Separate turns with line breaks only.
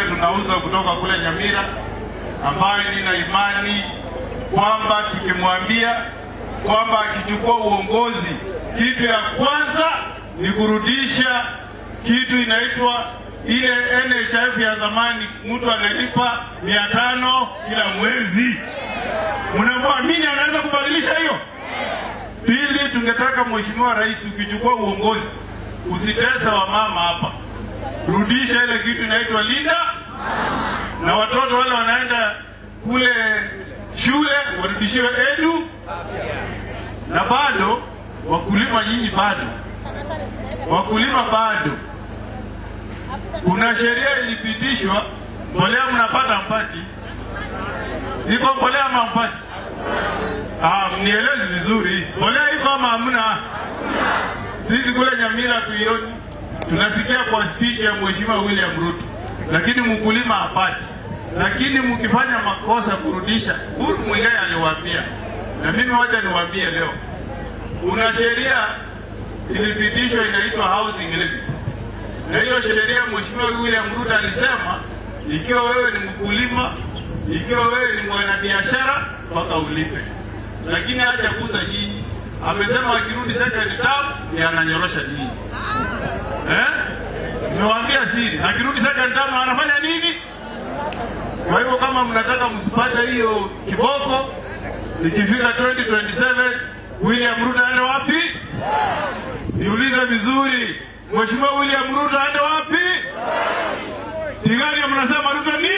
Tunauza kutoka kule Nyamira, ambayo nina imani kwamba tukimwambia kwamba akichukua uongozi, kitu ya kwanza ni kurudisha kitu inaitwa ile NHIF ya zamani, mtu analipa 500 kila mwezi. Mnamwamini anaweza kubadilisha hiyo? Pili, tungetaka Mheshimiwa Rais, ukichukua uongozi, usitesa wa mama hapa. Rudisha ile kitu inaitwa linda na watoto wale wanaenda kule shule warudishiwe edu. Na bado wakulima, nyinyi wakulima bado kuna sheria ilipitishwa, mbolea mnapata mpati. Iko mbolea ama mpati? Mnieleze vizuri, mbolea iko ama hamna? Sisi kule Nyamira tuioni, tunasikia kwa speech ya Mheshimiwa William Ruto, lakini mkulima hapati. Lakini mkifanya makosa kurudisha, Uhuru Muigai aliwaambia, na mimi wacha niwaambie leo, kuna sheria ilipitishwa inaitwa housing levy. Na hiyo sheria Mheshimiwa William Ruto alisema, ikiwa wewe ni mkulima, ikiwa wewe ni mwanabiashara, mpaka ulipe. Lakini haja kuza nyinyi. Amesema akirudi second term ni ananyorosha nyinyi. Niwaambia siri, akirudi second term anafanya nini? Kwa hivyo kama mnataka msipate hiyo kiboko, ikifika 2027 William Ruto aende wapi? Niulize vizuri, Mheshimiwa William Ruto aende wapi? Tigani mnasema Ruto ni